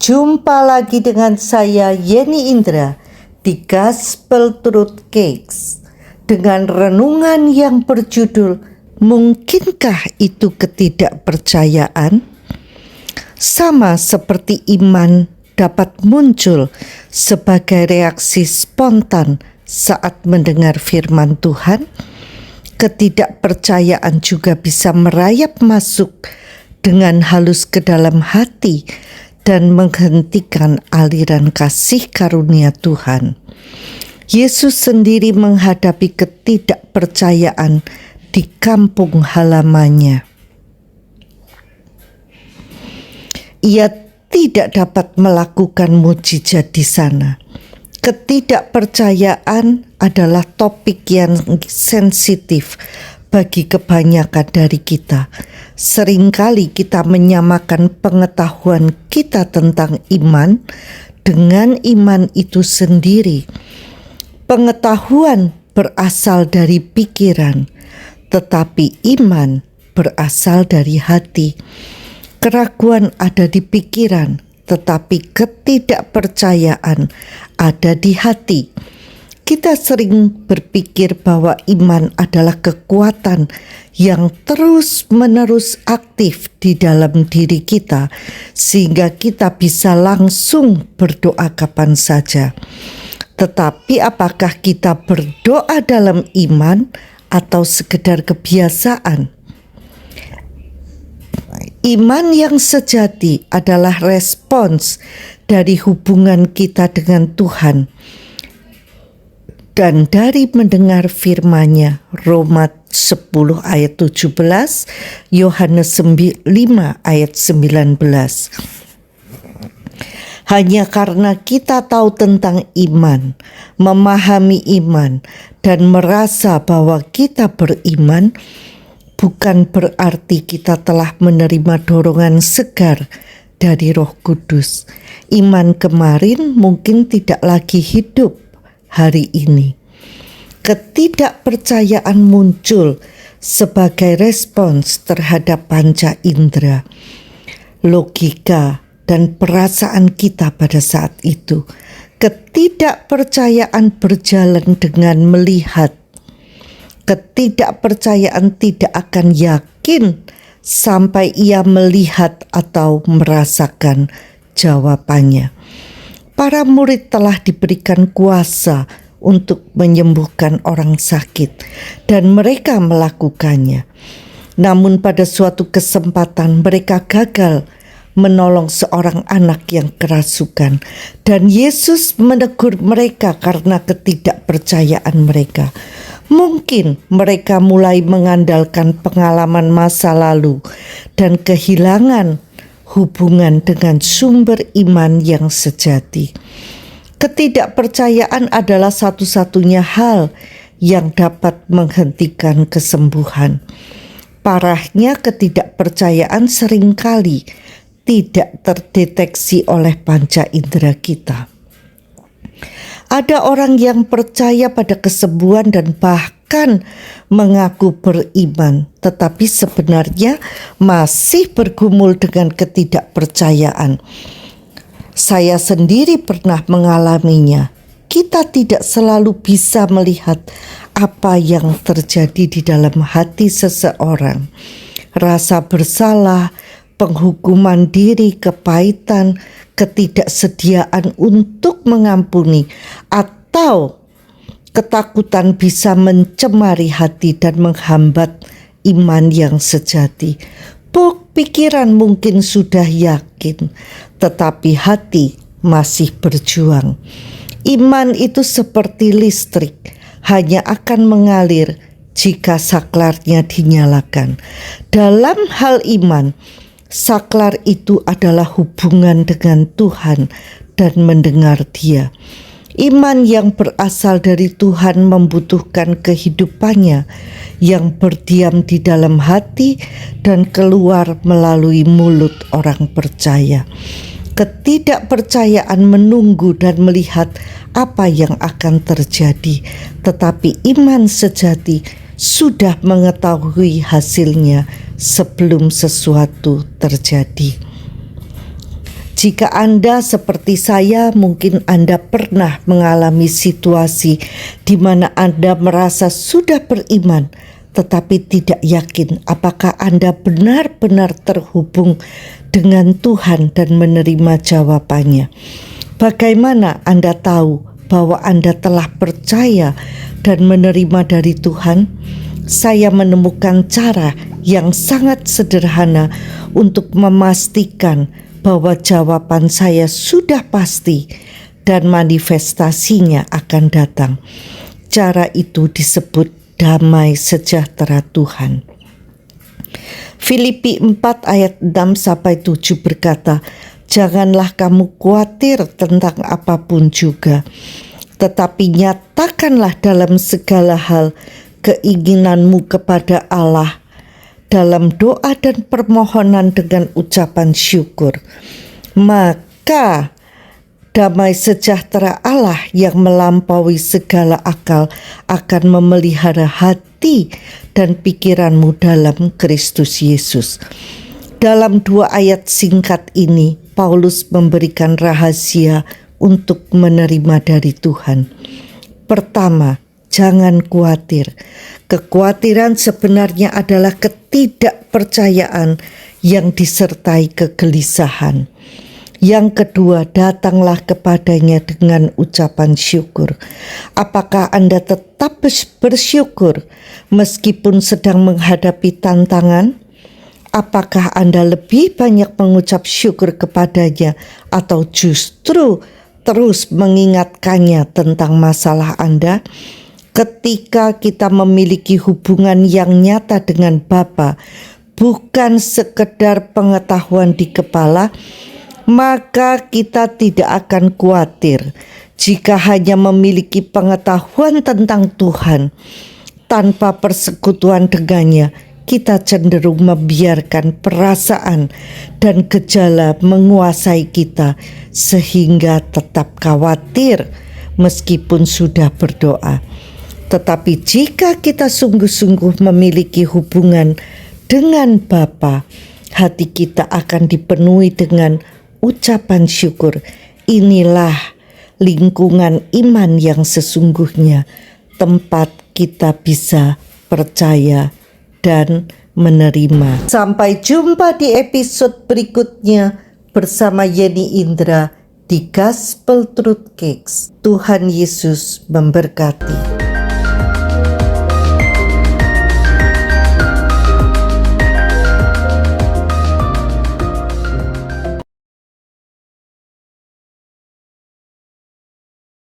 Jumpa lagi dengan saya Yeni Indra di Gospel Truth Cakes dengan renungan yang berjudul Mungkinkah itu ketidakpercayaan? Sama seperti iman dapat muncul sebagai reaksi spontan saat mendengar firman Tuhan, ketidakpercayaan juga bisa merayap masuk dengan halus ke dalam hati dan menghentikan aliran kasih karunia Tuhan. Yesus sendiri menghadapi ketidakpercayaan di kampung halamannya. Ia tidak dapat melakukan mukjizat di sana. Ketidakpercayaan adalah topik yang sensitif bagi kebanyakan dari kita. Seringkali kita menyamakan pengetahuan kita tentang iman dengan iman itu sendiri. Pengetahuan berasal dari pikiran, tetapi iman berasal dari hati. Keraguan ada di pikiran, tetapi ketidakpercayaan ada di hati. Kita sering berpikir bahwa iman adalah kekuatan yang terus-menerus aktif di dalam diri kita, sehingga kita bisa langsung berdoa kapan saja. Tetapi apakah kita berdoa dalam iman atau sekedar kebiasaan? Iman yang sejati adalah respons dari hubungan kita dengan Tuhan dan dari mendengar firman-Nya. Roma 10 ayat 17, Yohanes 5 ayat 19. Hanya karena kita tahu tentang iman, memahami iman, dan merasa bahwa kita beriman, bukan berarti kita telah menerima dorongan segar dari Roh Kudus. Iman kemarin mungkin tidak lagi hidup hari ini. Ketidakpercayaan muncul sebagai respons terhadap panca indera, logika, dan perasaan kita pada saat itu. Ketidakpercayaan berjalan dengan melihat. Ketidakpercayaan tidak akan yakin sampai ia melihat atau merasakan jawabannya. Para murid telah diberikan kuasa untuk menyembuhkan orang sakit dan mereka melakukannya. Namun pada suatu kesempatan mereka gagal menolong seorang anak yang kerasukan dan Yesus menegur mereka karena ketidakpercayaan mereka. Mungkin mereka mulai mengandalkan pengalaman masa lalu dan kehilangan hubungan dengan sumber iman yang sejati. Ketidakpercayaan adalah satu-satunya hal yang dapat menghentikan kesembuhan. Parahnya ketidakpercayaan seringkali tidak terdeteksi oleh panca indera kita. Ada orang yang percaya pada kesembuhan dan bahkan mengaku beriman, tetapi sebenarnya masih bergumul dengan ketidakpercayaan. Saya sendiri pernah mengalaminya. Kita tidak selalu bisa melihat apa yang terjadi di dalam hati seseorang. Rasa bersalah, penghukuman diri, kepahitan, ketidaksediaan untuk mengampuni, atau ketakutan bisa mencemari hati dan menghambat iman yang sejati. Pikiran mungkin sudah yakin, tetapi hati masih berjuang. Iman itu seperti listrik, hanya akan mengalir jika saklarnya dinyalakan. Dalam hal iman, saklar itu adalah hubungan dengan Tuhan dan mendengar Dia. Iman yang berasal dari Tuhan membutuhkan kehidupannya yang berdiam di dalam hati dan keluar melalui mulut orang percaya. Ketidakpercayaan menunggu dan melihat apa yang akan terjadi, tetapi iman sejati sudah mengetahui hasilnya sebelum sesuatu terjadi. Jika Anda seperti saya, mungkin Anda pernah mengalami situasi di mana Anda merasa sudah beriman, tetapi tidak yakin apakah Anda benar-benar terhubung dengan Tuhan dan menerima jawabannya. Bagaimana Anda tahu bahwa Anda telah percaya dan menerima dari Tuhan? Saya menemukan cara yang sangat sederhana untuk memastikan bahwa jawaban saya sudah pasti dan manifestasinya akan datang. Cara itu disebut damai sejahtera Tuhan. Filipi 4 ayat 6-7 berkata, "Janganlah kamu khawatir tentang apapun juga, tetapi nyatakanlah dalam segala hal keinginanmu kepada Allah dalam doa dan permohonan dengan ucapan syukur. Maka damai sejahtera Allah yang melampaui segala akal akan memelihara hati dan pikiranmu dalam Kristus Yesus." Dalam 2 ayat singkat ini, Paulus memberikan rahasia untuk menerima dari Tuhan. Pertama, jangan khawatir. Kekhawatiran sebenarnya adalah ketidakpercayaan yang disertai kegelisahan. Yang kedua, datanglah kepadanya dengan ucapan syukur. Apakah Anda tetap bersyukur meskipun sedang menghadapi tantangan? Apakah Anda lebih banyak mengucap syukur kepadanya atau justru terus mengingatkannya tentang masalah Anda? Ketika kita memiliki hubungan yang nyata dengan Bapa, bukan sekedar pengetahuan di kepala, maka kita tidak akan khawatir. Jika hanya memiliki pengetahuan tentang Tuhan tanpa persekutuan dengannya, kita cenderung membiarkan perasaan dan gejala menguasai kita sehingga tetap khawatir meskipun sudah berdoa. Tetapi jika kita sungguh-sungguh memiliki hubungan dengan Bapa, hati kita akan dipenuhi dengan ucapan syukur. Inilah lingkungan iman yang sesungguhnya, tempat kita bisa percaya dan menerima. Sampai jumpa di episode berikutnya bersama Yeni Indra di Gospel Truth Cakes. Tuhan Yesus memberkati.